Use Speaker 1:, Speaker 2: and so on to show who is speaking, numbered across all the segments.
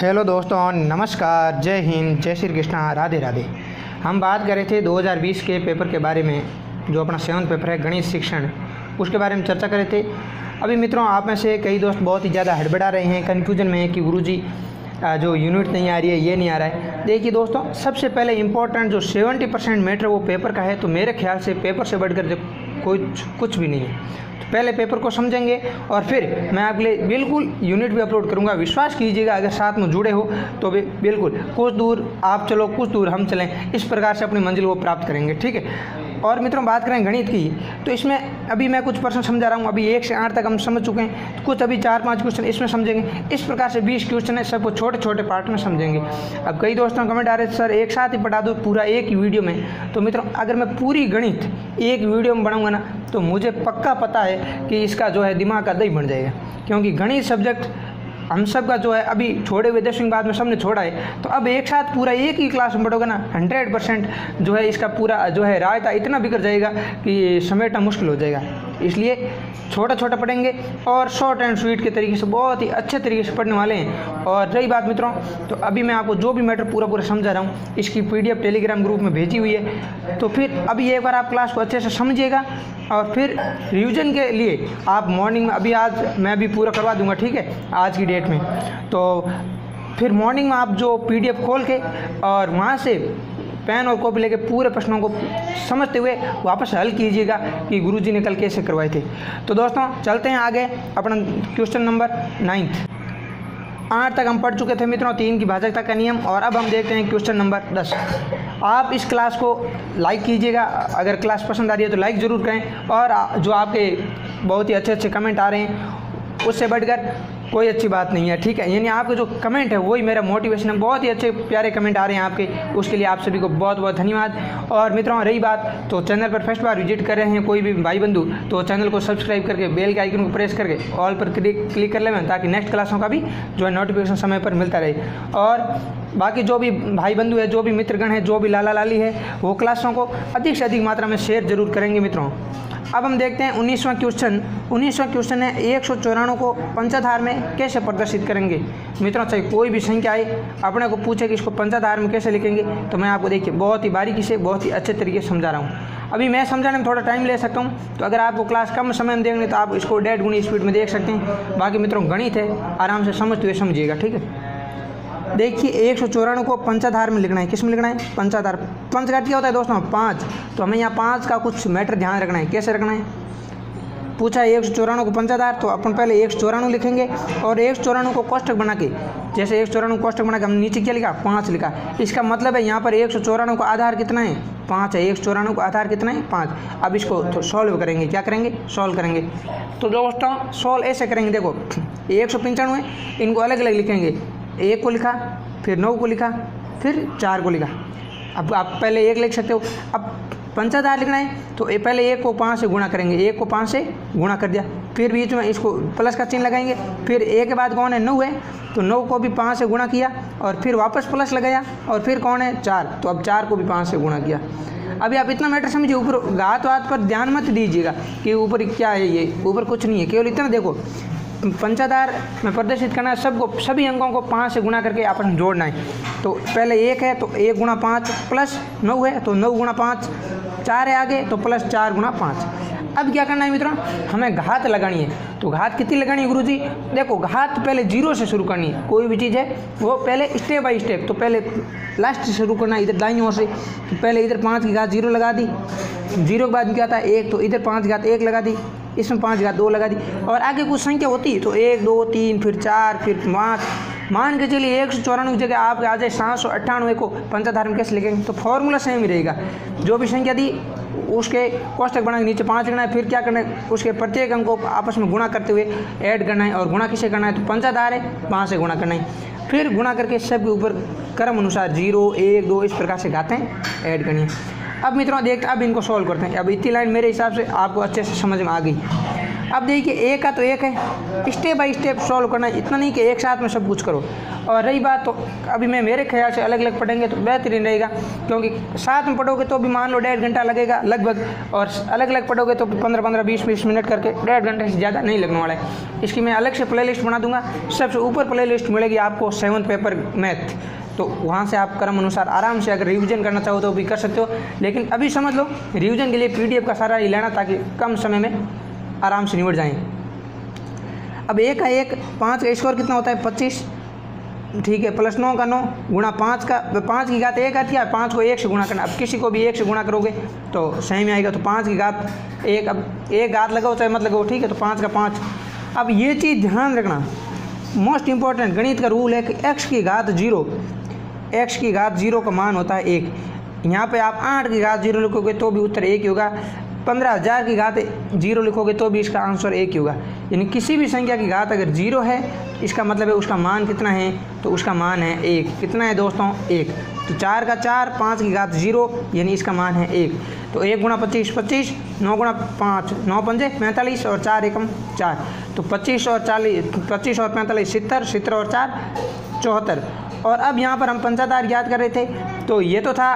Speaker 1: Hello दोस्तों, नमस्कार, जय हिंद, जय श्री कृष्णा, राधे राधे। हम बात कर रहे थे 2020 के पेपर के बारे में, जो अपना 7वां पेपर है गणित शिक्षण, उसके बारे में चर्चा कर रहे थे। अभी मित्रों, आप में से कई दोस्त बहुत ही ज़्यादा हड़बड़ा रहे हैं, कन्फ्यूजन में है कि गुरुजी जो यूनिट नहीं आ रही है, ये नहीं आ रहा है। देखिए दोस्तों, सबसे पहले इम्पोर्टेंट जो 70% मैटर वो पेपर का है, तो मेरे ख्याल से पेपर से बढ़कर कुछ भी नहीं है। तो पहले पेपर को समझेंगे और फिर मैं आपके लिए बिल्कुल यूनिट भी अपलोड करूंगा। विश्वास कीजिएगा, अगर साथ में जुड़े हो तो भी बिल्कुल कुछ दूर आप चलो, कुछ दूर हम चलें, इस प्रकार से अपनी मंजिल को प्राप्त करेंगे। ठीक है। और मित्रों, बात करें गणित की, तो इसमें अभी मैं कुछ प्रश्न समझा रहा हूँ। अभी 1 से 8 तक हम समझ चुके हैं, तो कुछ अभी 4-5 क्वेश्चन इसमें समझेंगे। इस प्रकार से 20 क्वेश्चन है, सबको छोटे छोटे पार्ट में समझेंगे। अब कई दोस्तों कमेंट आ रहे थे, सर एक साथ ही पढ़ा दो पूरा एक ही वीडियो में। तो मित्रों, अगर मैं पूरी गणित एक वीडियो में बनाऊंगा ना, तो मुझे पक्का पता है कि इसका जो है दिमाग का दही बन जाएगा। क्योंकि गणित सब्जेक्ट हम सब का जो है अभी छोड़े हुए 10वीं बाद में सबने छोड़ा है, तो अब एक साथ पूरा एक ही क्लास में पढ़ोगे ना, 100% जो है इसका पूरा जो है रायता इतना बिगड़ जाएगा कि समेटना मुश्किल हो जाएगा। इसलिए छोटा छोटा पढ़ेंगे और शॉर्ट एंड स्वीट के तरीके से बहुत ही अच्छे तरीके से पढ़ने वाले हैं। और रही बात मित्रों, तो अभी मैं आपको जो भी मैटर पूरा समझा रहा हूँ, इसकी PDF टेलीग्राम ग्रुप में भेजी हुई है। तो फिर अभी एक बार आप क्लास को अच्छे से समझिएगा और फिर रिवीजन के लिए आप मॉर्निंग में, अभी आज मैं भी पूरा करवा दूंगा, ठीक है, आज की डेट में। तो फिर मॉर्निंग में आप जो PDF खोल के और वहाँ से पेन और कॉपी लेके पूरे प्रश्नों को समझते हुए वापस हल कीजिएगा कि गुरुजी ने कल कैसे करवाए थे। तो दोस्तों, चलते हैं आगे अपना क्वेश्चन नंबर 9। 8 तक हम पढ़ चुके थे मित्रों, 3 की भाजकता का नियम, और अब हम देखते हैं क्वेश्चन नंबर 10। आप इस क्लास को लाइक कीजिएगा, अगर क्लास पसंद आ रही है तो लाइक ज़रूर करें। और जो आपके बहुत ही अच्छे कमेंट आ रहे हैं, उससे बढ़कर कोई अच्छी बात नहीं है, ठीक है। यानी आपके जो कमेंट है वही मेरा मोटिवेशन है। बहुत ही अच्छे प्यारे कमेंट आ रहे हैं आपके, उसके लिए आप सभी को बहुत बहुत धन्यवाद। और मित्रों, रही बात, तो चैनल पर फर्स्ट बार विजिट कर रहे हैं कोई भी भाई बंधु, तो चैनल को सब्सक्राइब करके बेल के आइकन को प्रेस करके ऑल पर क्लिक कर लें, ताकि नेक्स्ट क्लासों का भी जो है नोटिफिकेशन समय पर मिलता रहे। और बाकी जो भी भाई बंधु है, जो भी मित्रगण है, जो भी लाला लाली है, वो क्लासों को अधिक से अधिक मात्रा में शेयर जरूर करेंगे मित्रों। अब हम देखते हैं 19वां क्वेश्चन। 19वां क्वेश्चन है 194 को पंचाधार में कैसे प्रदर्शित करेंगे। मित्रों, चाहे कोई भी संख्या आए, अपने को पूछे कि इसको पंचाधार में कैसे लिखेंगे, तो मैं आपको देखिए बहुत ही बारीकी से, बहुत ही अच्छे तरीके से समझा रहा हूँ। अभी मैं समझाने में थोड़ा टाइम ले सकता हूँ, तो अगर आपको क्लास कम समय में देखनी तो आप इसको 1.5 गुनी स्पीड में देख सकते हैं। बाकी मित्रों, गणित है, आराम से समझते हुए समझिएगा, ठीक है। देखिए, 194 को पंचाधार में लिखना है। किस में लिखना है? पंचाधार। पंचघात क्या होता है दोस्तों? 5। तो हमें यहाँ 5 का कुछ मैटर ध्यान रखना है। कैसे रखना है? पूछा 194 को पंचाधार, तो अपन पहले 194 लिखेंगे और 194 को कोष्ठक बना के, जैसे 194 कोष्ठक बना के हमने नीचे क्या लिखा? 5 लिखा। इसका मतलब है यहाँ पर 194 को आधार कितना है? 5 है। 194 को आधार कितना है? 5। अब इसको तो सॉल्व करेंगे। क्या करेंगे? सॉल्व करेंगे। तो दोस्तों, सॉल्व ऐसे करेंगे, देखो 195 है, इनको अलग अलग लिखेंगे। 1 को लिखा, फिर 9 को लिखा, फिर 4 को लिखा। अब आप पहले 1 लिख सकते हो। अब पंचाधार लिखना है, तो पहले 1 को 5 से गुणा करेंगे। 1 को 5 से गुणा कर दिया, फिर बीच में इसको प्लस का चिन्ह लगाएंगे। फिर 1 के बाद कौन है? 9 है, तो 9 को भी 5 से गुणा किया और फिर वापस प्लस लगाया, और फिर कौन है? 4। तो अब 4 को भी 5 से गुणा किया। अभी आप इतना मैटर समझिए, ऊपर घात वात पर ध्यान मत दीजिएगा कि ऊपर क्या है, ये ऊपर कुछ नहीं है, केवल इतना देखो। पंचाधार में प्रदर्शित करना है, सबको, सभी अंकों को 5 से गुणा करके आपस में जोड़ना है। तो पहले 1 है, तो 1 गुणा 5, प्लस 9 है, तो 9 गुणा 5, 4 है आगे, तो प्लस 4 गुणा 5। अब क्या करना है मित्रों? हमें घात लगानी है। तो घात कितनी लगानी है गुरुजी? देखो, घात पहले 0 से शुरू करनी है। कोई भी चीज़ है वो पहले स्टेप बाय स्टेप, तो पहले लास्ट से शुरू करना है, इधर दाईं ओर से। तो पहले इधर 5 की घात 0 लगा दी, 0 के बाद क्या था? 1, तो इधर 5 की घात 1 लगा दी, इसमें 5 की घात 2 लगा दी, और आगे कुछ संख्या होती तो 1, 2, 3, फिर 4, फिर 5। मान के चलिए 194 की जगह आप आ जाए 798 को पंचाधार में कैसे लिखेंगे? तो फॉर्मूला सेम ही रहेगा। जो भी संख्या दी उसके कोष्ठक बना के नीचे 5 लिखना है, फिर क्या करना है? उसके प्रत्येक अंक को आपस में गुणा करते हुए ऐड करना है। और गुणा किसे करना है? तो पंचाधार है, 5 से गुणा करना है। फिर गुणा करके सबके ऊपर क्रम अनुसार 0, 1, 2 इस प्रकार से घातें ऐड करनी है। अब मित्रों देखते, अब इनको सॉल्व करते हैं। अब इतनी लाइन मेरे हिसाब से आपको अच्छे से समझ में आ गई। अब देखिए एक का तो एक है, स्टेप बाय स्टेप सॉल्व करना है, इतना नहीं कि एक साथ में सब कुछ करो। और रही बात तो अभी मैं मेरे ख्याल से अलग अलग पढ़ेंगे तो बेहतरीन रहेगा, क्योंकि साथ में पढ़ोगे तो भी मान लो 1.5 घंटा लगेगा लगभग, और अलग अलग पढ़ोगे तो 15-15 20-20 मिनट करके 1.5 घंटे से ज़्यादा नहीं लगने वाला है। इसकी मैं अलग से प्लेलिस्ट बना दूंगा, सबसे ऊपर प्लेलिस्ट मिलेगी आपको 7th पेपर मैथ, तो वहाँ से आप क्रम अनुसार आराम से अगर रिवीजन करना चाहो तो भी कर सकते हो। लेकिन अभी समझ लो रिवीजन के लिए PDF का सारा ही लेना, ताकि कम समय में आराम से निपट जाएं। अब एक का एक, 5 का स्कोर कितना होता है 25, ठीक है, प्लस 9 का 9 गुणा 5 का 5 की घात 1 आती है, 5 को 1 से गुणा करना। अब किसी को भी 1 से गुणा करोगे तो सही में आएगा, तो 5 की घात 1, अब एक घात लगाओ चाहे मत लगाओ, ठीक है, तो 5 का 5। अब ये चीज़ ध्यान रखना, मोस्ट इंपॉर्टेंट गणित का रूल है कि x की घात 0 का मान होता है 1। यहाँ पे आप 8 की घात 0 लिखोगे तो भी उत्तर 1 ही होगा, 15,000 की घात 0 लिखोगे तो भी इसका आंसर 1 ही होगा। यानी किसी भी संख्या की घात अगर 0 है, इसका मतलब है उसका मान कितना है, तो उसका मान है 1। कितना है दोस्तों 1, तो 4 का 4, 5 की घात 0, यानी इसका मान है 1। तो 1 गुणा 25 25, 9 गुणा 5 9 पंजे 45 और 4 एकम 4, तो 25 और 45 70, 70 और 4 74। और अब यहाँ पर हम पंचाधार याद कर रहे थे, तो ये तो था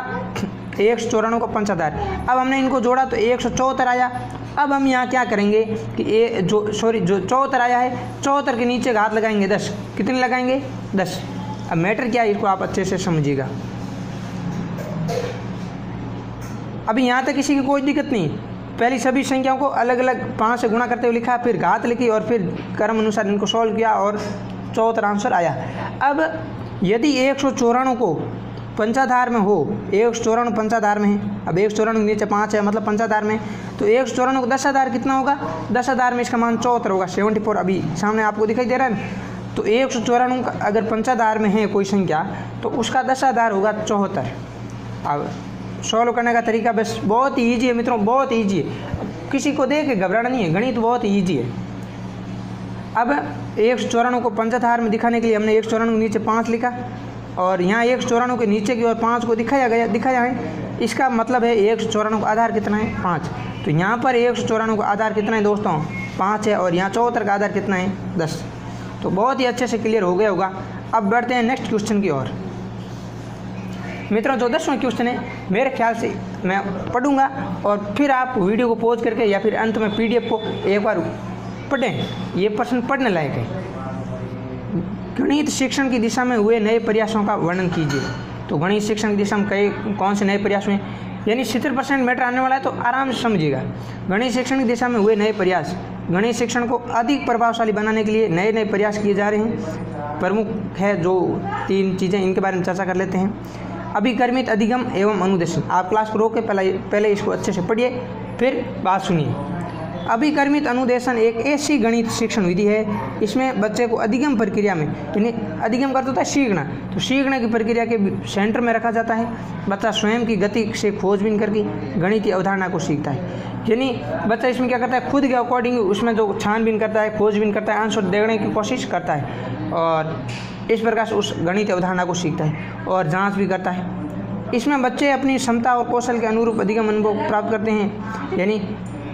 Speaker 1: 194 का पंचाधार, अब हमने इनको जोड़ा तो 174 आया। अब हम यहाँ क्या करेंगे कि जो 74 आया है, 74 के नीचे घात लगाएंगे 10। कितने लगाएंगे 10। अब मैटर क्या है इसको आप अच्छे से समझिएगा। अभी यहाँ तक किसी की कोई दिक्कत नहीं, पहली सभी संख्याओं को अलग अलग 5 से गुणा करते हुए लिखा, फिर घात लिखी और फिर क्रम अनुसार इनको सॉल्व किया और 74 आंसर आया। अब यदि 194 को पंचाधार में हो, 194 पंचाधार में है, अब 194 के नीचे 5 है मतलब पंचाधार में, तो 194 को 10,000 कितना होगा, 10,000 में इसका मान 74 होगा, 74 अभी सामने आपको दिखाई दे रहा है ना। तो 194 अगर पंचाधार में है कोई संख्या तो उसका 10,000 होगा 74। अब सॉल्व करने का तरीका बस बहुत ही ईजी है मित्रों, बहुत ईजी है, किसी को देख के घबराना नहीं है, गणित बहुत ही ईजी है। अब 194 को पंचाधार में दिखाने के लिए हमने 194 के नीचे 5 लिखा, और यहाँ 194 के नीचे की ओर 5 को दिखाया है। इसका मतलब है 194 का आधार कितना है 5, तो यहाँ पर 194 का आधार कितना है दोस्तों 5 है, और यहाँ 74 का आधार कितना है 10। तो बहुत ही अच्छे से क्लियर हो गया होगा। अब बढ़ते हैं नेक्स्ट क्वेश्चन की ओर। मित्रों जो 10वां क्वेश्चन है, मेरे ख्याल से मैं पढ़ूंगा और फिर आप वीडियो को पॉज करके या फिर अंत में PDF को एक बार पढ़ें, ये प्रश्न पढ़ने लायक है। गणित शिक्षण की दिशा में हुए नए प्रयासों का वर्णन कीजिए। तो गणित शिक्षण की दिशा में कौन से नए प्रयास हुए, यानी 70% मैटर आने वाला है, तो आराम से समझिएगा। गणित शिक्षण की दिशा में हुए नए प्रयास, गणित शिक्षण को अधिक प्रभावशाली बनाने के लिए नए नए प्रयास किए जा रहे हैं। प्रमुख है जो 3 चीज़ें, इनके बारे में चर्चा कर लेते हैं। अभिकर्मित अधिगम एवं अनुदेशन, आप क्लास को रोक के पहले इसको अच्छे से पढ़िए फिर बात सुनिए। अभिकर्मित अनुदेशन एक ऐसी गणित शिक्षण विधि है, इसमें बच्चे को अधिगम प्रक्रिया में, यानी अधिगम करता होता है सीखना, तो सीखने की प्रक्रिया के सेंटर में रखा जाता है। बच्चा स्वयं की गति से खोजबीन करके गणित की अवधारणा को सीखता है, यानी बच्चा इसमें क्या करता है, खुद के अकॉर्डिंग उसमें जो छानबीन करता है, खोजबीन करता है, आंसर देने की कोशिश करता है, और इस प्रकार से उस गणित अवधारणा को सीखता है और जाँच भी करता है। इसमें बच्चे अपनी क्षमता और कौशल के अनुरूप अधिगम अनुभव प्राप्त करते हैं। यानी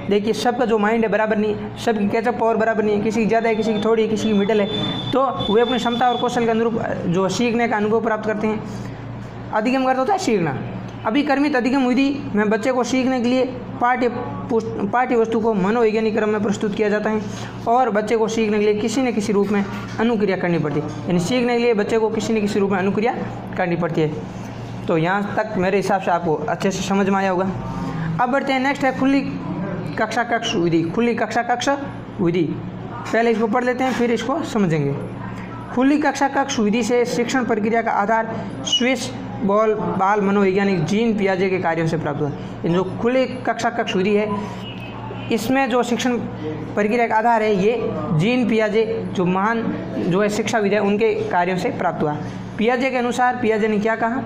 Speaker 1: देखिए सबका जो माइंड है बराबर नहीं है, सबकी कैचअप पावर बराबर नहीं है, किसी की ज़्यादा है, किसी की थोड़ी है, किसी की मिडल है, तो वे अपनी क्षमता और कौशल के अनुरूप जो सीखने का अनुभव प्राप्त करते हैं। अधिगम करता होता है सीखना। अभिकर्मित अधिगम विधि में बच्चे को सीखने के लिए पाठ्य वस्तु को मनोवैज्ञानिक क्रम में प्रस्तुत किया जाता है और बच्चे को सीखने के लिए किसी न किसी रूप में अनुक्रिया करनी पड़ती है, यानी सीखने के लिए बच्चे को किसी न किसी रूप में अनुक्रिया करनी पड़ती है। तो यहाँ तक मेरे हिसाब से आपको अच्छे से समझ में आया होगा। अब बढ़ते हैं, नेक्स्ट है खुली कक्षा कक्ष विधि। खुली कक्षा कक्ष विधि, पहले इसको पढ़ लेते हैं फिर इसको समझेंगे। खुली कक्षा कक्ष विधि से शिक्षण प्रक्रिया का आधार स्विस बाल मनोवैज्ञानिक जीन पियाजे के कार्यों से प्राप्त हुआ। इन जो खुली कक्षा कक्ष विधि है, इसमें जो शिक्षण प्रक्रिया का आधार है ये जीन पियाजे जो महान जो है शिक्षा विद है उनके कार्यों से प्राप्त हुआ। पियाजे के अनुसार पियाजे ने क्या कहा,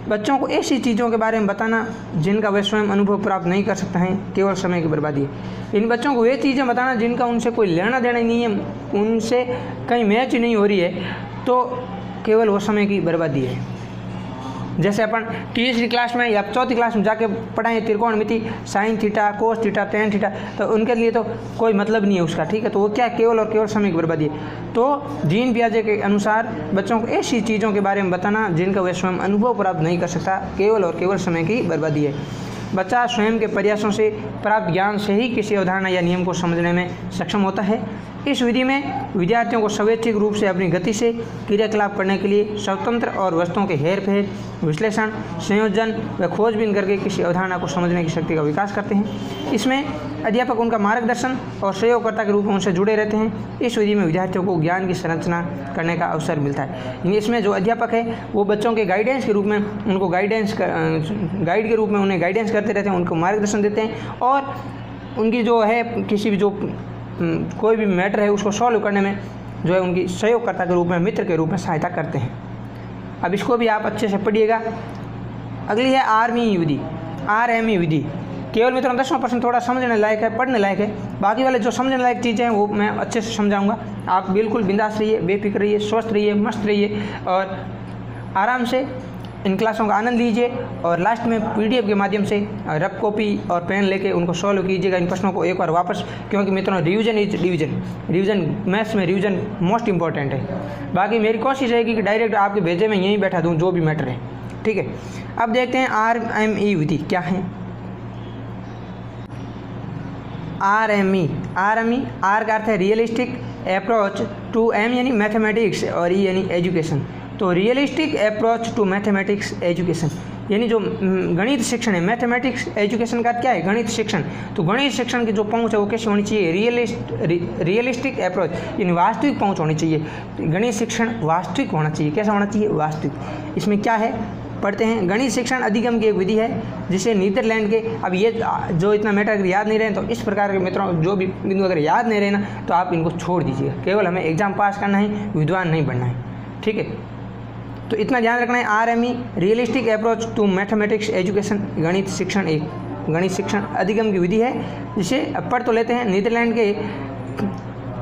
Speaker 1: बच्चों को ऐसी चीज़ों के बारे में बताना जिनका वे स्वयं अनुभव प्राप्त नहीं कर सकते हैं, केवल समय की बर्बादी है। इन बच्चों को वे चीज़ें बताना जिनका उनसे कोई लेना देना नहीं है, उनसे कहीं मैच नहीं हो रही है, तो केवल वो समय की बर्बादी है। जैसे अपन तीसरी क्लास में या चौथी क्लास में जाके पढ़ाएं त्रिकोणमिति, sine theta, cos theta, tan theta, तो उनके लिए तो कोई मतलब नहीं है उसका, ठीक है। तो वो क्या केवल और केवल समय की बर्बादी है। तो जीन पियाजे के अनुसार बच्चों को ऐसी चीज़ों के बारे में बताना जिनका वह स्वयं अनुभव प्राप्त नहीं कर सकता, केवल और केवल समय की बर्बादी है। बच्चा स्वयं के प्रयासों से प्राप्त ज्ञान से ही किसी अवधारणा या नियम को समझने में सक्षम होता है। इस विधि में विद्यार्थियों को स्वैच्छिक रूप से अपनी गति से क्रियाकलाप करने के लिए स्वतंत्र और वस्तुओं के हेर फेर, विश्लेषण, संयोजन व खोजबीन करके किसी अवधारणा को समझने की शक्ति का विकास करते हैं। इसमें अध्यापक उनका मार्गदर्शन और सहयोगकर्ता के रूप में उनसे जुड़े रहते हैं। इस विधि में विद्यार्थियों को ज्ञान की संरचना करने का अवसर मिलता है। इसमें जो अध्यापक है वो बच्चों के गाइडेंस के रूप में उनको गाइड के रूप में उन्हें गाइडेंस करते रहते हैं, उनको मार्गदर्शन देते हैं और उनकी जो है किसी भी जो कोई भी मैटर है उसको सॉल्व करने में जो है उनकी सहयोगकर्ता के रूप में, मित्र के रूप में सहायता करते हैं। अब इसको भी आप अच्छे से पढ़िएगा। अगली है RME विधि। केवल मित्रों 10% थोड़ा समझने लायक है, पढ़ने लायक है। बाकी वाले जो समझने लायक चीज़ें हैं वो मैं अच्छे से समझाऊंगा। आप बिल्कुल बिंदास रहिए, बेफिक्र रहिए, स्वस्थ रहिए, मस्त रहिए और आराम से इन क्लासों का आनंद लीजिए और लास्ट में PDF के माध्यम से रफ कॉपी और पेन लेके उनको सॉल्व कीजिएगा इन प्रश्नों को एक बार वापस, क्योंकि मित्रों रिवीजन मैथ्स में रिवीजन मोस्ट इंपॉर्टेंट है। बाकी मेरी कोशिश रहेगी कि डायरेक्ट आपके भेजे में यहीं बैठा दूँ जो भी मैटर है, ठीक है। अब देखते हैं RME विधि क्या है। RME R का अर्थ है रियलिस्टिक अप्रोच टू M यानी मैथमेटिक्स और E यानी एजुकेशन। तो realistic approach to mathematics education यानी जो गणित शिक्षण है, मैथमेटिक्स एजुकेशन का क्या है, गणित शिक्षण। तो गणित शिक्षण की जो पहुंच है वो कैसे होनी चाहिए, रियलिस्टिक अप्रोच यानी वास्तविक पहुंच होनी चाहिए। गणित शिक्षण वास्तविक होना चाहिए। कैसा होना चाहिए, वास्तविक। इसमें क्या है पढ़ते हैं। गणित शिक्षण अधिगम की एक विधि है जिसे नीदरलैंड के, अब ये जो इतना मैटर अगर याद नहीं रहे तो इस प्रकार के मित्रों जो भी बिंदु अगर याद नहीं रहे ना तो आप इनको छोड़ दीजिएगा। केवल हमें एग्जाम पास करना है, विद्वान नहीं बनना है, ठीक है। तो इतना ध्यान रखना है। RME realistic approach to mathematics education, गणित शिक्षण एक गणित शिक्षण अधिगम की विधि है जिसे पढ़ तो लेते हैं। नीदरलैंड के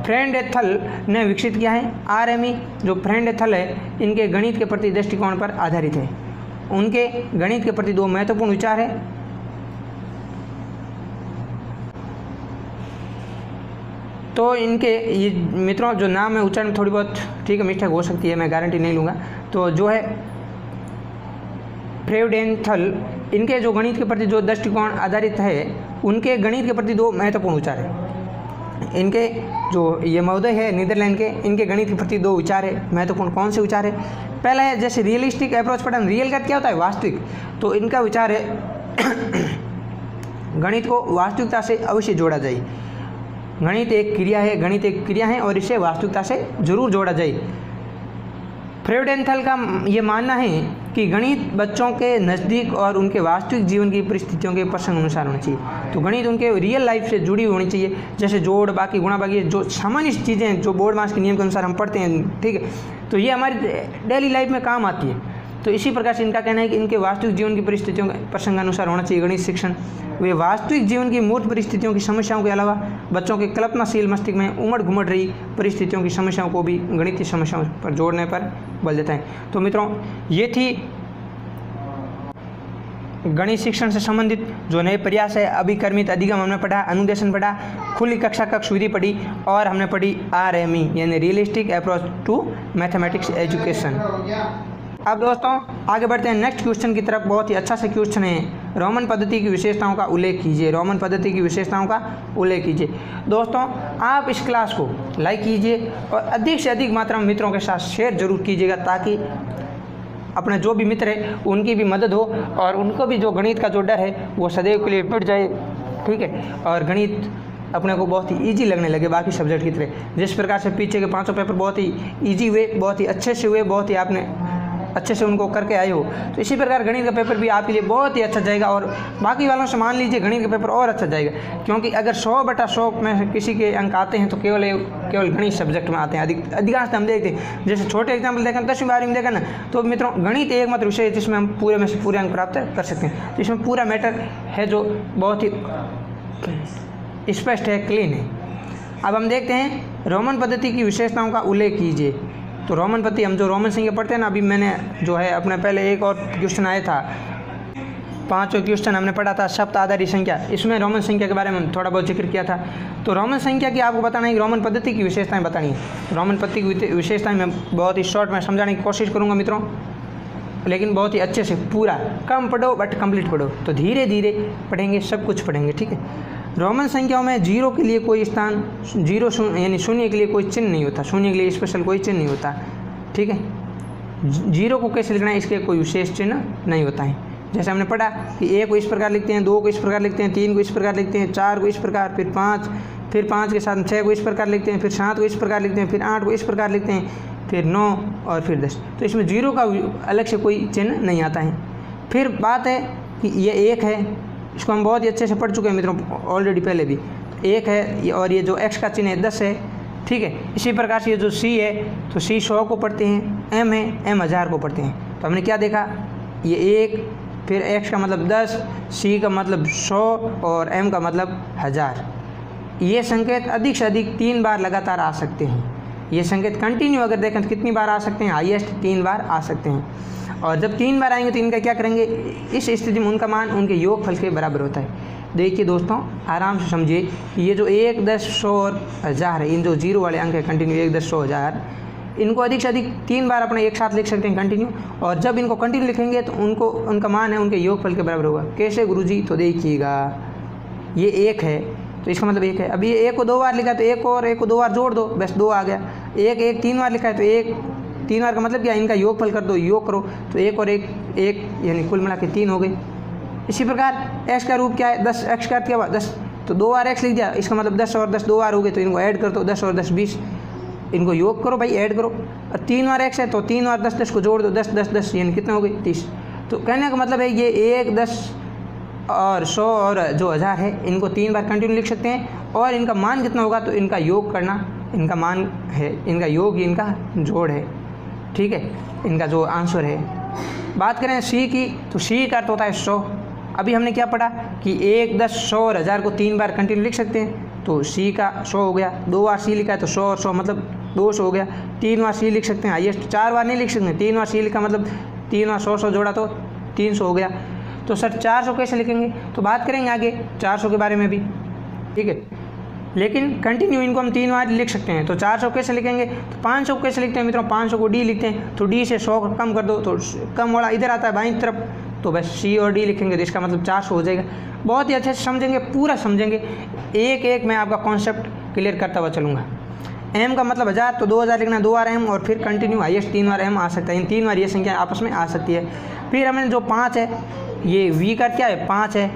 Speaker 1: फ्रेंडेथल ने विकसित किया है। RME जो फ्रेंडेथल है इनके गणित के प्रति दृष्टिकोण पर आधारित है। उनके गणित के प्रति दो महत्वपूर्ण विचार है। तो इनके ये मित्रों जो नाम है उच्चारण में थोड़ी बहुत ठीक है मिस्टेक हो सकती है, मैं गारंटी नहीं लूँगा। तो जो है फ्रेंडेथल, इनके जो गणित के प्रति जो दृष्टिकोण आधारित है, उनके गणित के प्रति दो महत्वपूर्ण विचार है। इनके जो ये महोदय है नीदरलैंड के, इनके गणित के प्रति दो विचार है महत्वपूर्ण। कौन से विचार है, पहला है जैसे रियलिस्टिक अप्रोच पढ़ा, रियल का क्या होता है, वास्तविक। तो इनका विचार है गणित को वास्तविकता से अवश्य जोड़ा जाए। गणित एक क्रिया है और इसे वास्तविकता से जरूर जोड़ा जाए। फ्रेंडेथल का ये मानना है कि गणित बच्चों के नज़दीक और उनके वास्तविक जीवन की परिस्थितियों के प्रसंग अनुसार होना चाहिए। तो गणित उनके रियल लाइफ से जुड़ी होनी चाहिए, जैसे जोड़, बाकी गुणा, बाकी जो सामान्य चीज़ें जो बोर्ड मास के नियम के अनुसार हम पढ़ते हैं, ठीक है। तो ये हमारी डेली लाइफ में काम आती है। तो इसी प्रकार से इनका कहना है कि इनके वास्तविक जीवन की परिस्थितियों के प्रसंगानुसार होना चाहिए गणित शिक्षण। वे वास्तविक जीवन की मूर्त परिस्थितियों की समस्याओं के अलावा बच्चों के कल्पनाशील मस्तिष्क में उमड़ घुमड़ रही परिस्थितियों की समस्याओं को भी गणित की समस्याओं पर जोड़ने पर बल देता है। तो मित्रों ये थी गणित शिक्षण से संबंधित जो नए प्रयास है। अभिकर्मित अधिगम हमने पढ़ा, अनुदेशन पढ़ा, खुली कक्षा कक्ष विधि पढ़ी और हमने पढ़ी RME यानी realistic approach to mathematics education. अब दोस्तों आगे बढ़ते हैं नेक्स्ट क्वेश्चन की तरफ। बहुत ही अच्छा से क्वेश्चन है, रोमन पद्धति की विशेषताओं का उल्लेख कीजिए। रोमन पद्धति की विशेषताओं का उल्लेख कीजिए। दोस्तों आप इस क्लास को लाइक कीजिए और अधिक से अधिक मात्रा में मित्रों के साथ शेयर जरूर कीजिएगा, ताकि अपने जो भी मित्र है उनकी भी मदद हो और उनको भी जो गणित का जो डर है वो सदैव के लिए मिट जाए, ठीक है। और गणित अपने को बहुत ही इजी लगने लगे बाकी सब्जेक्ट की तरह। जिस प्रकार से पीछे के 500 पेपर बहुत ही इजी हुए, बहुत ही अच्छे से हुए, बहुत ही आपने अच्छे से उनको करके आए हो, तो इसी प्रकार गणित का पेपर भी आपके लिए बहुत ही अच्छा जाएगा। और बाकी वालों से मान लीजिए गणित का पेपर और अच्छा जाएगा, क्योंकि अगर 100/100 में किसी के अंक आते हैं तो केवल गणित सब्जेक्ट में आते हैं। अधिकांश हम देखते हैं, जैसे छोटे एग्जाम्पल देखें 10वीं 12वीं में देखा ना, तो मित्रों गणित एकमात्र विषय है जिसमें हम पूरे में से पूरे अंक प्राप्त कर सकते हैं, जिसमें पूरा मैटर है जो बहुत ही स्पष्ट है, क्लीन है। अब हम देखते हैं रोमन पद्धति की विशेषताओं का उल्लेख कीजिए। तो रोमन पत्ती हम जो रोमन संख्या पढ़ते हैं ना, अभी मैंने जो है अपने पहले एक और क्वेश्चन आया था, 5वां क्वेश्चन हमने पढ़ा था शब्द आधारित संख्या, इसमें रोमन संख्या के बारे में थोड़ा बहुत जिक्र किया था। तो रोमन संख्या की आपको बताना है कि रोमन पद्धति की विशेषताएं बतानी है। रोमन पद्धति की विशेषताएं मैं बहुत ही शॉर्ट में समझाने की कोशिश करूंगा मित्रों, लेकिन बहुत ही अच्छे से पूरा, कम पढ़ो बट कंप्लीट पढ़ो। तो धीरे धीरे पढ़ेंगे, सब कुछ पढ़ेंगे, ठीक है। रोमन संख्याओं में जीरो के लिए कोई स्थान, जीरो यानी शून्य के लिए कोई चिन्ह नहीं होता, शून्य के लिए स्पेशल कोई चिन्ह नहीं होता, ठीक है। जीरो को कैसे लिखना है, इसके कोई विशेष चिन्ह नहीं होता है। जैसे हमने पढ़ा कि 1 को इस प्रकार लिखते हैं, 2 को इस प्रकार लिखते हैं, 3 को इस प्रकार लिखते हैं, 4 को इस प्रकार, फिर 5 के साथ 6 को इस प्रकार लिखते हैं, फिर 7 को इस प्रकार लिखते हैं, फिर 8 को इस प्रकार लिखते हैं, फिर 9 और फिर 10। तो इसमें जीरो का अलग से कोई चिन्ह नहीं आता है। फिर बात है कि ये 1 है, इसको हम बहुत ही अच्छे से पढ़ चुके हैं मित्रों ऑलरेडी पहले भी। 1 है और ये जो x का चिन्ह है 10 है, ठीक है। इसी प्रकार से ये जो c है, तो c 100 को पढ़ते हैं, m है m 1000 को पढ़ते हैं। तो हमने क्या देखा, ये 1, फिर x का मतलब 10, c का मतलब 100 और m का मतलब 1000। ये संकेत अधिक से अधिक 3 बार लगातार आ सकते हैं। ये संकेत कंटिन्यू अगर देखें तो कितनी बार आ सकते हैं, हाईएस्ट 3 बार आ सकते हैं। और जब 3 बार आएंगे तो इनका क्या करेंगे, इस स्थिति में उनका मान उनके योगफल के बराबर होता है। देखिए दोस्तों, आराम से समझिए कि ये जो 1, 10, 100 और 1000 है, इन जो जीरो वाले अंक है कंटिन्यू 1, 10, 100, 1000, इनको अधिक से अधिक 3 बार अपने एक साथ लिख सकते हैं कंटिन्यू। और जब इनको कंटिन्यू लिखेंगे तो उनका मान है उनके योगफल के बराबर होगा। कैसे गुरुजी, तो देखिएगा, ये 1 है तो इसका मतलब 1 है। अब ये 1 को 2 बार लिखा है तो 1 और 1 को 2 बार जोड़ दो, बस 2 आ गया। 1 3 बार लिखा है तो 1 3 बार का मतलब क्या, इनका योगफल कर दो, योग करो, तो 1 और 1 यानी कुल मिला के 3 हो गए। इसी प्रकार x का रूप क्या है, 10, x का अर्थ क्या हुआ 10, तो 2 बार x लिख दिया, इसका मतलब 10 और 10 2 बार हो गए, तो इनको ऐड कर दो, 10 और 10 20, इनको योग करो भाई, ऐड करो। और 3 बार x है तो 3 और 10 10 को जोड़ दो, 10 10 10 यानी कितना हो गए 30। तो कहने का मतलब है ये 1, 10 और 100 और जो 1000 है, इनको 3 बार कंटिन्यू लिख सकते हैं। और इनका मान कितना होगा, तो इनका योग करना, इनका मान है, इनका योग इनका जोड़ है, ठीक है, इनका जो आंसर है। बात करें c की, तो c का अर्थ होता है 100। अभी हमने क्या पढ़ा कि 1, 10, 100 और 1000 को 3 बार कंटिन्यू लिख सकते हैं, तो c का 100 हो गया। 2 बार c लिखा है तो 100 और 100 मतलब 200 हो गया। 3 बार c लिख सकते हैं, हाईएस्ट 4 बार नहीं लिख सकते, 3 बार c लिखा मतलब 3 बार 100 100 जोड़ा तो 300 हो गया। तो सर 400 कैसे लिखेंगे, तो बात करेंगे आगे 400 के बारे में भी, ठीक है। लेकिन कंटिन्यू इनको हम 3 बार लिख सकते हैं। तो 400 कैसे लिखेंगे, तो 500 को कैसे लिखते हैं मित्रों, 500 को d लिखते हैं, तो d से 100 कम कर दो, तो कम वाला इधर आता है बाईं तरफ, तो बस c और d लिखेंगे, तो इसका मतलब 400 हो जाएगा। बहुत ही अच्छे से समझेंगे, पूरा समझेंगे, एक एक मैं आपका कॉन्सेप्ट क्लियर करता हुआ चलूँगा। m का मतलब 1000, तो 2000 लिखना, 2 बार m और फिर कंटिन्यू हाईएस्ट 3 बार m आ सकता है। इन 3 बार ये संख्या आपस में आ सकती है। फिर हमने जो 5 है, ये v का क्या है 5 है,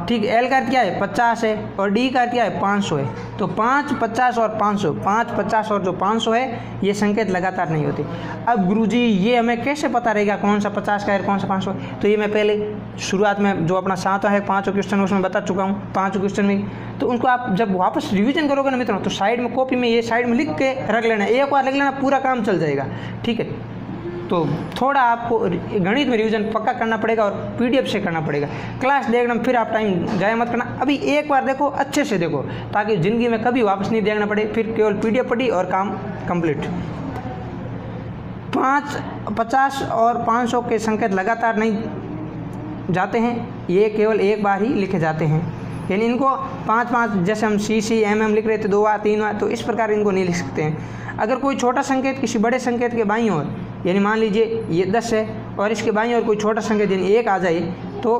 Speaker 1: ठीक, l का क्या है 50 है, और d का क्या है 500 है। तो 5, 50 और 500, 5, 50 और जो 500 है, ये संकेत लगातार नहीं होते। अब गुरुजी ये हमें कैसे पता रहेगा कौन सा 50 का है कौन सा 500 है, तो ये मैं पहले शुरुआत में जो अपना 7वां है 5वां क्वेश्चन उसमें बता चुका हूँ, 5वां क्वेश्चन में। तो उनको आप जब वापस रिवीजन करोगे ना मित्रों, तो साइड में कॉपी में ये साइड में लिख के रख लेना, एक बार लिख लेना, पूरा काम चल जाएगा, ठीक है। तो थोड़ा आपको गणित में रिवीजन पक्का करना पड़ेगा और पीडीएफ से करना पड़ेगा। क्लास देखना फिर आप टाइम जाया मत करना, अभी एक बार देखो, अच्छे से देखो, ताकि ज़िंदगी में कभी वापस नहीं देखना पड़े, फिर केवल पीडीएफ पढ़ी और काम कंप्लीट। 5, 50 और 500 के संकेत लगातार नहीं जाते हैं, ये केवल एक बार ही लिखे जाते हैं। यानी इनको 5 5 जैसे हम सी सी एम एम लिख रहे थे 2 बार 3 बार, तो इस प्रकार इनको नहीं लिख सकते हैं। अगर कोई छोटा संकेत किसी बड़े संकेत के बाईं ओर, यानी मान लीजिए ये 10 है और इसके बाईं ओर कोई छोटा संकेत यानी 1 आ जाए, तो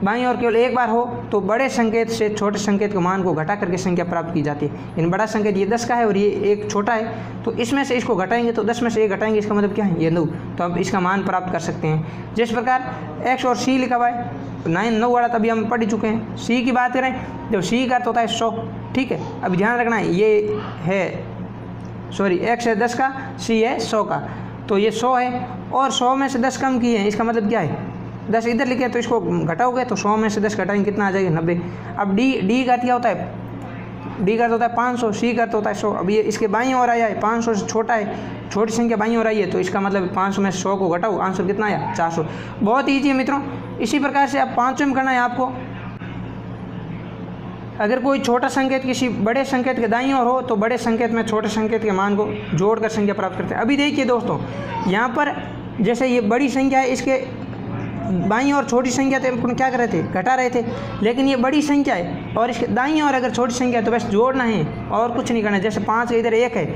Speaker 1: बाईं ओर केवल एक बार हो तो बड़े संकेत से छोटे संकेत के मान को घटा करके संख्या प्राप्त की जाती है। यानी बड़ा संकेत ये 10 का है और ये एक छोटा है, तो इसमें से इसको घटाएंगे तो 10 में से 1 घटाएंगे, इसका मतलब क्या है ये 9, तो अब इसका मान प्राप्त कर सकते हैं। जिस प्रकार x और c लिखा हुआ है 9 वाला तभी हम पढ़ चुके हैं। c की बात करें, जब c का अर्थ होता है 100, ठीक है। अब ध्यान रखना है ये है x है 10 का, c है 100 का, तो ये 100 है और 100 में से 10 कम किए हैं, इसका मतलब क्या है 10 इधर लिखे तो इसको घटाओगे तो 100 में से 10 घटाएंगे कितना आ जाएगा 90। अब d का क्या होता है, d का होता है 500, c का होता है 100। अब ये इसके बाईं ओर आया है, 500 से छोटा है, छोटी संख्या बाईं ओर आई है, तो इसका मतलब 500 में 100 को घटाओ, आंसर कितना आया 400। बहुत ईजी है मित्रों। इसी प्रकार से अब 500 में करना है आपको, अगर कोई छोटा संकेत किसी बड़े संकेत के दाईं ओर हो तो बड़े संकेत में छोटे संकेत के मान को जोड़कर संख्या प्राप्त करते हैं। अभी देखिए दोस्तों, यहाँ पर जैसे ये बड़ी संख्या है, इसके बाईं ओर छोटी संख्या तो हम क्या कर रहे थे, घटा रहे थे, लेकिन ये बड़ी संख्या है और इसके दाईं ओर अगर छोटी संख्या है तो बस जोड़ना है और कुछ नहीं करना है। जैसे 5 इधर 1 है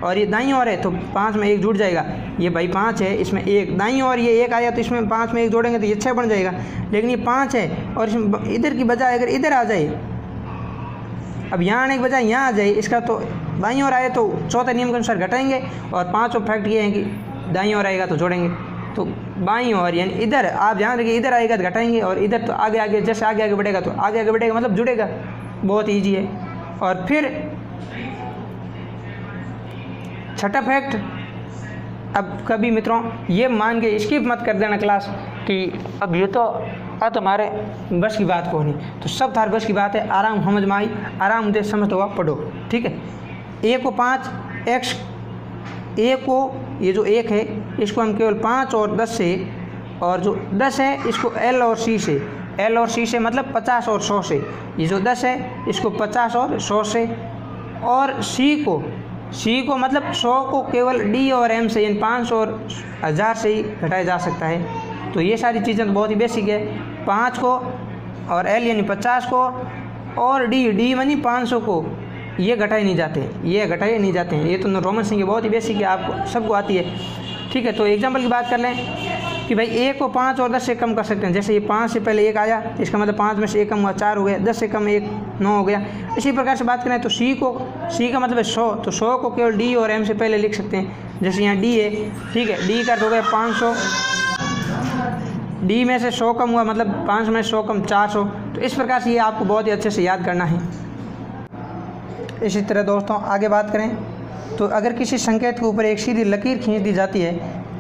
Speaker 1: और ये दाईं ओर है तो 5 में 1 जुड़ जाएगा। ये भाई 5 है, इसमें 1 दाईं ओर ये 1 आया तो इसमें 5 में 1 जोड़ेंगे तो ये 6 बन जाएगा। लेकिन ये 5 है और इसमें इधर की बजाय अगर इधर आ जाए, अब यहाँ आने के बजाय यहाँ आ जाए, इसका तो दाईं ओर आए तो चौथे नियम के अनुसार घटाएंगे और 5 फैक्ट ये है कि दाईं ओर आएगा तो जोड़ेंगे। तो बाईं ओर यानी इधर आप ध्यान रखिए, इधर आएगा तो घटाएंगे और इधर तो आगे आगे जैसे आगे आगे बढ़ेगा तो आगे आगे बढ़ेगा मतलब जुड़ेगा। बहुत ईजी है। और फिर छठा फैक्ट, अब कभी मित्रों ये मान के स्किप मत कर देना क्लास कि अब ये तो तुम्हारे बस की बात को नहीं, तो सब थार बस की बात है। आराम समझ में आई, आराम दे समझ हुआ पढ़ो, ठीक है। ए को 5 एक्स, ए को ये जो 1 है इसको हम केवल 5 और 10 से, और जो 10 है इसको एल और सी से, एल और सी से मतलब 50 और 100 से। ये जो 10 है इसको 50 और 100 से, और सी को मतलब 100 को केवल डी और एम से यानी 500 और 1000 से ही घटाया जा सकता है। तो ये सारी चीज़ें तो बहुत ही बेसिक है। 5 को और एल यानी 50 को और डी यानी 500 को ये घटाए नहीं जाते, ये घटाए नहीं जाते हैं। ये तो रोमन संख्या बहुत ही बेसिक है, आपको सबको आती है, ठीक है। तो एग्जांपल की बात कर लें कि भाई ए को 5 और 10 से कम कर सकते हैं। जैसे ये 5 से पहले 1 आया, इसका मतलब 5 में से 1 कम हुआ 4 हो गया, 10 से कम 1 9 हो गया। इसी प्रकार से बात करें तो सी का मतलब है 100, तो 100 को केवल डी और एम से पहले लिख सकते हैं। जैसे यहाँ डी है, ठीक है, डी का हो गया 500, डी में से 100 कम हुआ मतलब 5 में 100 कम 400। तो इस प्रकार से ये आपको बहुत ही अच्छे से याद करना है। इसी तरह दोस्तों आगे बात करें तो अगर किसी संकेत के ऊपर एक सीधी लकीर खींच दी जाती है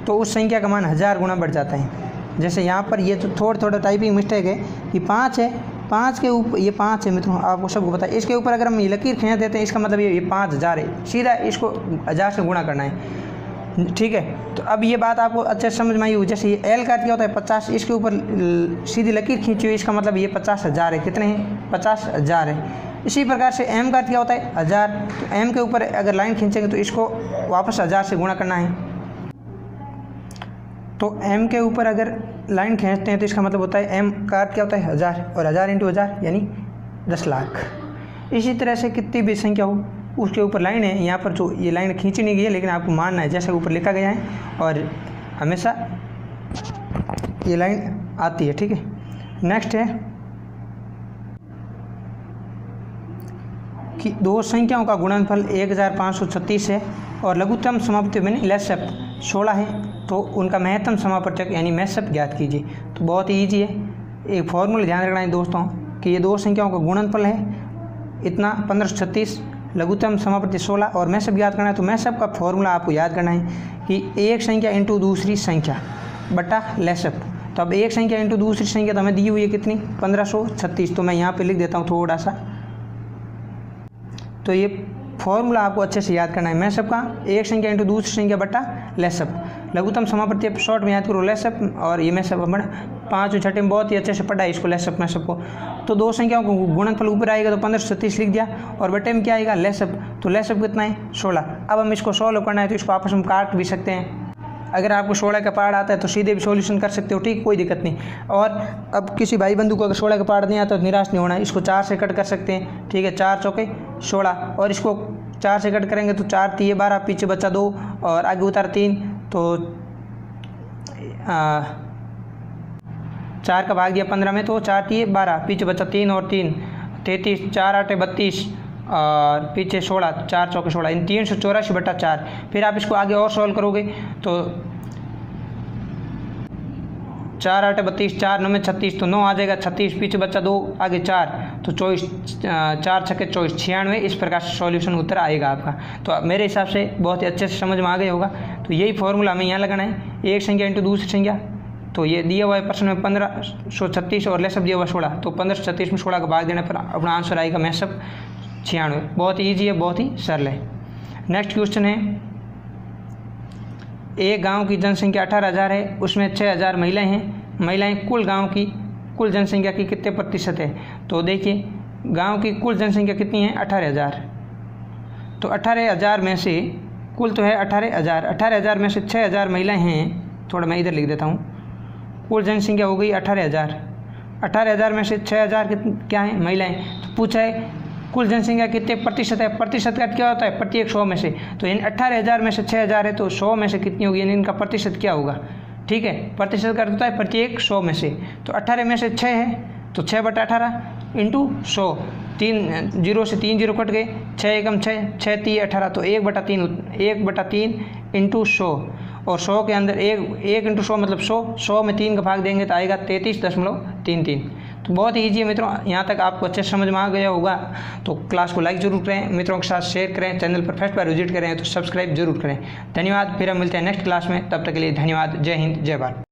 Speaker 1: तो उस संख्या का मान 1000 गुना बढ़ जाता है। जैसे यहाँ पर ये तो थोड़ा टाइपिंग मिस्टेक है कि 5 है, 5 के ऊपर ये 5 है मित्रों, आपको सबको पता है। इसके ऊपर अगर हम ये लकीर खींच देते हैं इसका मतलब ये 5000 है, सीधा इसको 1000 से गुणा करना है, ठीक है। तो अब ये बात आपको अच्छे से समझ में आई हो। जैसे ये एल का क्या होता है 50, इसके ऊपर सीधी लकीर खींची हुई, इसका मतलब ये 50,000 है। कितने हैं? 50,000 है। इसी प्रकार से एम का क्या होता है 1000, तो एम के ऊपर अगर लाइन खींचेंगे तो इसको वापस 1000 से गुणा करना है। तो एम के ऊपर अगर लाइन खींचते हैं तो इसका मतलब होता है एम का क्या होता है 1000, और 1000 × 1000 यानी 10 लाख। इसी तरह से कितनी भी संख्या हो उसके ऊपर लाइन है, यहाँ पर जो ये लाइन खींची नहीं गई है लेकिन आपको मानना है जैसे ऊपर लिखा गया है और हमेशा ये लाइन आती है, ठीक है। नेक्स्ट है कि दो संख्याओं का गुणनफल 1536 है और लघुत्तम समापति में लेसअप 16 है, तो उनका महत्तम समापवर्तक यानी मैसअप ज्ञात कीजिए। तो बहुत ही ईजी है, एक फॉर्मूला ध्यान रखना है दोस्तों कि ये दो संख्याओं का गुणनफल है इतना 1536, लघुत्तम समापवर्ती 16 और मैसअप ज्ञात करना है। तो मैसअप का फॉर्मूला आपको याद करना है कि एक संख्या इंटू दूसरी संख्या बटा लेसअप। तो अब एक संख्या इंटू दूसरी संख्या तो हमें दी हुई है कितनी 1536, तो मैं यहाँ पे लिख देता हूँ थोड़ा सा। तो ये फॉर्मूला आपको अच्छे से याद करना है मैसअप का, एक संख्या इंटू दूसरी संख्या बटा लेसअप। लघुत्तम समापवर्ती शॉर्ट में याद करो लेसअप, और ये मैसअप बड़ा 5 और 6 में बहुत ही अच्छे से पढ़ा है इसको लेसअप मैसअप को। तो दो संख्याओं को गुणनफल ऊपर आएगा तो 1536 लिख दिया और बटे में क्या आएगा लेसअप। तो लेसअप कितना है 16। अब हम इसको सॉल्व करना है तो इसको आपस में काट भी सकते हैं। अगर आपको 16 का पार्ट आता है तो सीधे भी सॉल्यूशन कर सकते हो, ठीक, कोई दिक्कत नहीं। और अब किसी भाई बंधु को अगर 16 का पार्ट नहीं आता तो निराश नहीं होना, इसको 4 से कट कर सकते हैं, ठीक है। 4 चौके 16 और इसको 4 से कट करेंगे तो 4 3 12, पीछे बचा 2 और आगे उतार 3, तो 4 का भाग दिया 15 में तो 4 3 12, पीछे बचा 3 और 3 33, 4 8 32 और पीछे 16, 4 चौके 16, इन 384 बटा 4। फिर आप इसको आगे और सॉल्व करोगे तो 4 8 32, 4 9 में 36, तो 9 आ जाएगा 36, पीछे बच्चा 2 आगे 4, तो 24, 4 छक्के 24 96। इस प्रकार से सॉल्यूशन उत्तर आएगा आपका। तो मेरे हिसाब से बहुत ही अच्छे से समझ में आ गया होगा। तो यही फॉर्मूला हमें यहाँ लगाना है, एक संख्या इंटू दूसरी संख्या। तो ये दिया हुआ है प्रश्न में 1536 और लेसअप दिया हुआ 16, तो 1536 में 16 का भाग देने पर अपना आंसर आएगा मैसअप 96। बहुत ही ईजी है, बहुत ही सरल है। नेक्स्ट क्वेश्चन है, एक गांव की जनसंख्या 18,000 है, उसमें 6,000 महिलाएं हैं। महिलाएं कुल गांव की कुल जनसंख्या की कितने प्रतिशत है? तो देखिए गांव की कुल जनसंख्या कितनी है? 18,000। तो 18,000 में से कुल तो है 18,000, 18,000 में से 6,000 महिलाएं हैं, थोड़ा मैं इधर लिख देता हूँ। कुल जनसंख्या हो गई 18,000, 18,000 में से 6,000 क्या है? महिलाएं। तो पूछा है कुल जनसंख्या कितने प्रतिशत है? प्रतिशत का क्या होता है? प्रति 100 में से। तो इन 18,000 में से 6,000 है, तो 100 में से कितनी होगी, यानी इनका प्रतिशत क्या होगा? ठीक है, प्रतिशत का होता है प्रति 100 में से। तो 18 में से 6 है, तो 6/18 इंटू 100, 3 0 से 3 0 कट गए, 6 एकम 6, 6 3 18, तो 1/3 इंटू 100, और 100 के अंदर 1 इंटू 100 मतलब 100 में 3 का भाग देंगे तो आएगा 33.33। तो बहुत ही ईजी है मित्रों। यहाँ तक आपको अच्छे समझ में आ गया होगा। तो क्लास को लाइक जरूर करें, मित्रों के साथ शेयर करें, चैनल पर फर्स्ट बार विजिट करें तो सब्सक्राइब जरूर करें। धन्यवाद। फिर हम मिलते हैं नेक्स्ट क्लास में, तब तक के लिए धन्यवाद। जय हिंद, जय भारत।